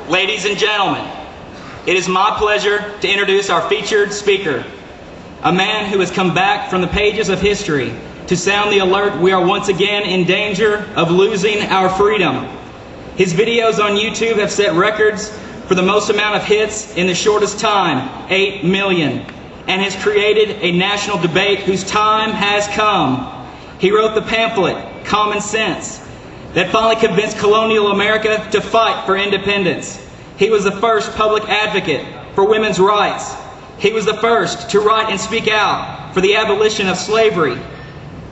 Ladies and gentlemen, it is my pleasure to introduce our featured speaker, a man who has come back from the pages of history to sound the alert we are once again in danger of losing our freedom. His videos on YouTube have set records for the most amount of hits in the shortest time, 8 million, and has created a national debate whose time has come. He wrote the pamphlet, Common Sense, that finally convinced colonial America to fight for independence. He was the first public advocate for women's rights. He was the first to write and speak out for the abolition of slavery.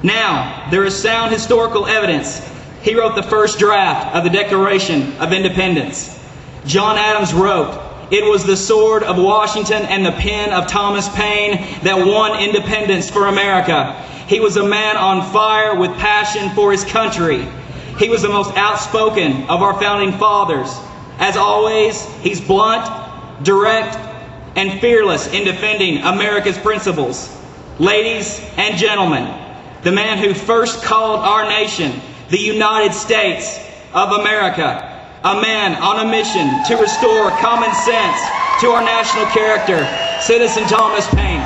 Now, there is sound historical evidence. He wrote the first draft of the Declaration of Independence. John Adams wrote, "It was the sword of Washington and the pen of Thomas Paine that won independence for America." He was a man on fire with passion for his country. He was the most outspoken of our founding fathers. As always, he's blunt, direct, and fearless in defending America's principles. Ladies and gentlemen, the man who first called our nation the United States of America, a man on a mission to restore common sense to our national character, Citizen Thomas Paine.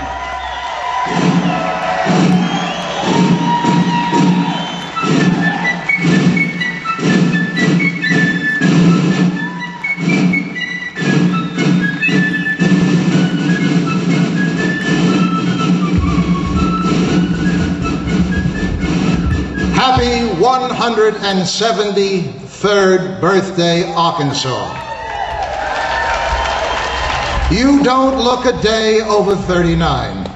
Happy 173rd birthday, Arkansas. You don't look a day over 39.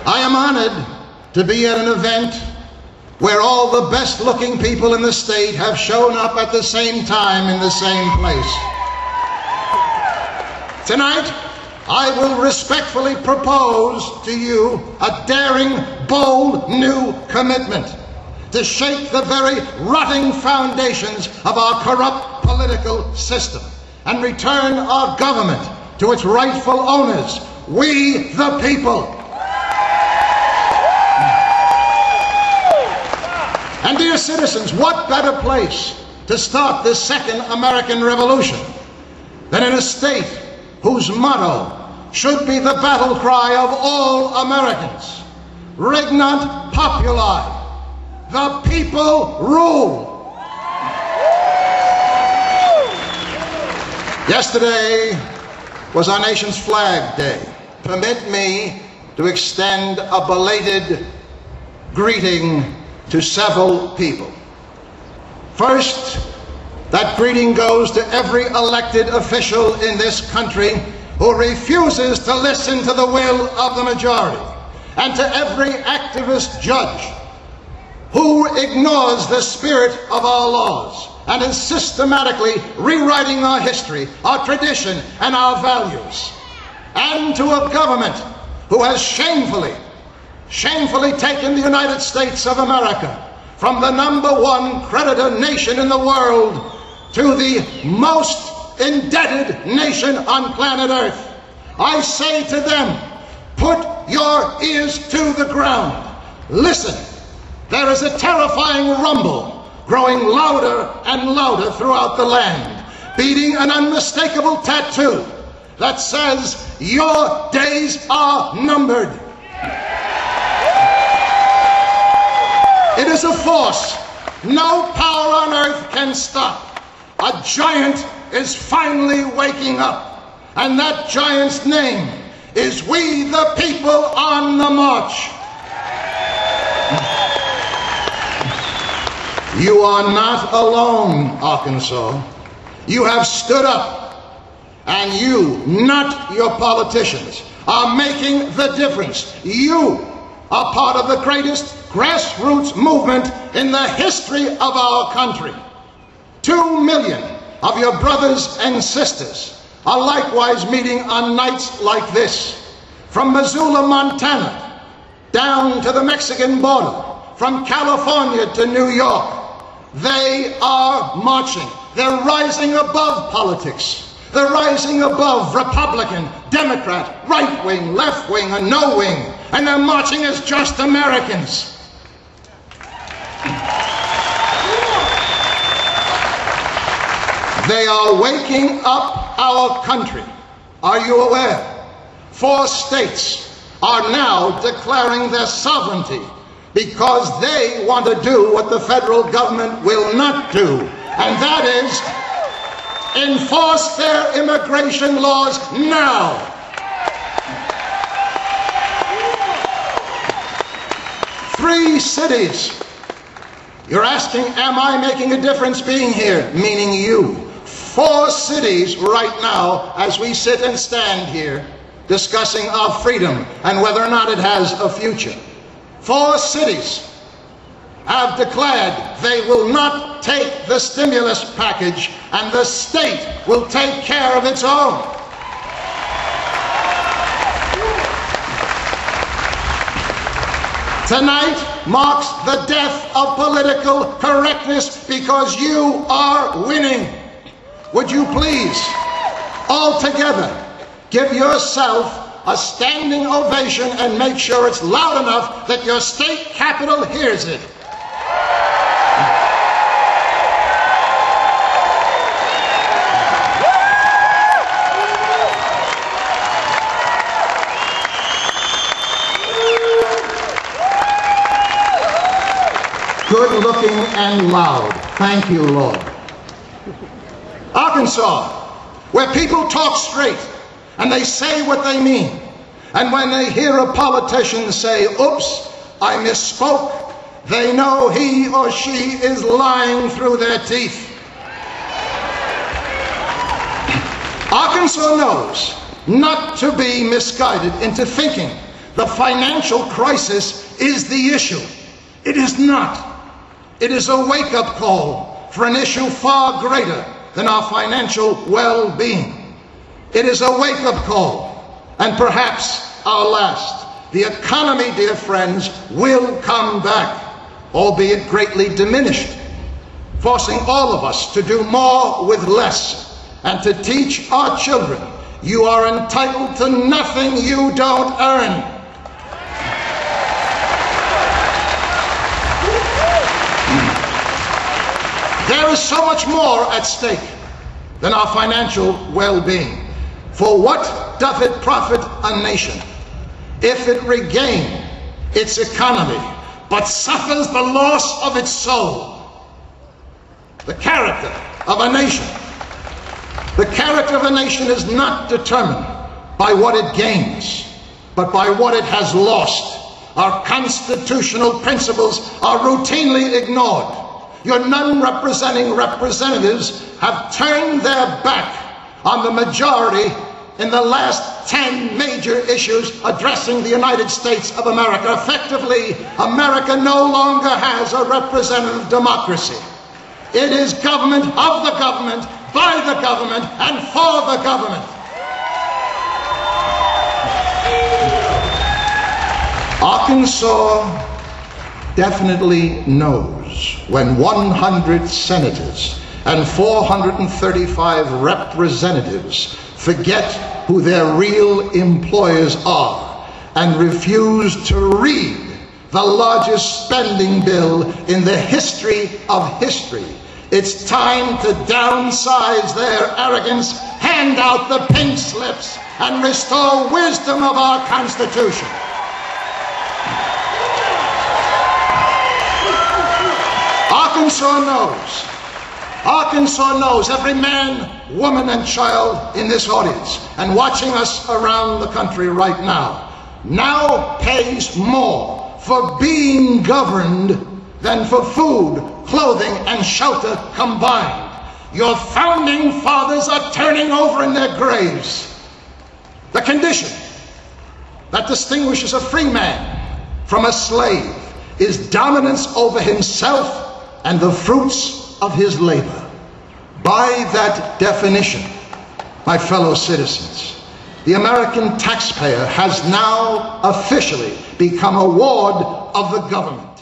I am honored to be at an event where all the best-looking people in the state have shown up at the same time in the same place. Tonight, I will respectfully propose to you a daring, bold, new commitment to shake the very rotting foundations of our corrupt political system and return our government to its rightful owners, we the people. And dear citizens, what better place to start this second American Revolution than in a state whose motto should be the battle cry of all Americans, Regnant Populi, the people rule. Yesterday was our nation's Flag Day. Permit me to extend a belated greeting to several people. First, that greeting goes to every elected official in this country who refuses to listen to the will of the majority, and to every activist judge who ignores the spirit of our laws and is systematically rewriting our history, our tradition, and our values, and to a government who has shamefully taken the United States of America from the #1 creditor nation in the world to the most indebted nation on planet Earth. I say to them, put your ears to the ground. Listen. There is a terrifying rumble growing louder and louder throughout the land, beating an unmistakable tattoo that says, your days are numbered. It is a force no power on earth can stop. A giant is finally waking up, and that giant's name is we the people on the march. You are not alone, Arkansas. You have stood up, and you, not your politicians, are making the difference. You are part of the greatest grassroots movement in the history of our country. 2 million of your brothers and sisters are likewise meeting on nights like this. From Missoula, Montana, down to the Mexican border, from California to New York, they are marching. They're rising above politics. They're rising above Republican, Democrat, right wing, left wing, and no wing. And they're marching as just Americans. They are waking up our country. Are you aware? 4 states are now declaring their sovereignty because they want to do what the federal government will not do, and that is enforce their immigration laws now. Three cities. You're asking, am I making a difference being here? Meaning you. 4 cities right now as we sit and stand here discussing our freedom and whether or not it has a future. 4 cities have declared they will not take the stimulus package and the state will take care of its own. Tonight marks the death of political correctness because you are winning. Would you please, all together, give yourself a standing ovation and make sure it's loud enough that your state capital hears it. Good looking and loud. Thank you, Lord. Arkansas, where people talk straight and they say what they mean. And when they hear a politician say, oops, I misspoke, they know he or she is lying through their teeth. Arkansas knows not to be misguided into thinking the financial crisis is the issue. It is not. It is a wake-up call for an issue far greater than our financial well-being. It is a wake-up call, and perhaps our last. The economy, dear friends, will come back, albeit greatly diminished, forcing all of us to do more with less and to teach our children, you are entitled to nothing you don't earn. There is so much more at stake than our financial well-being. For what doth it profit a nation if it regain its economy but suffers the loss of its soul? The character of a nation. The character of a nation is not determined by what it gains, but by what it has lost. Our constitutional principles are routinely ignored. Your non-representing representatives have turned their back on the majority in the last 10 major issues addressing the United States of America. Effectively, America no longer has a representative democracy. It is government of the government, by the government, and for the government. Arkansas definitely knows when 100 senators and 435 representatives forget who their real employers are and refuse to read the largest spending bill in the history of history. It's time to downsize their arrogance, hand out the pink slips, and restore wisdom of our Constitution. Arkansas knows, every man, woman, and child in this audience and watching us around the country right now pays more for being governed than for food, clothing, and shelter combined. Your founding fathers are turning over in their graves. The condition that distinguishes a free man from a slave is dominance over himself and the fruits of his labor. By that definition, my fellow citizens, the American taxpayer has now officially become a ward of the government.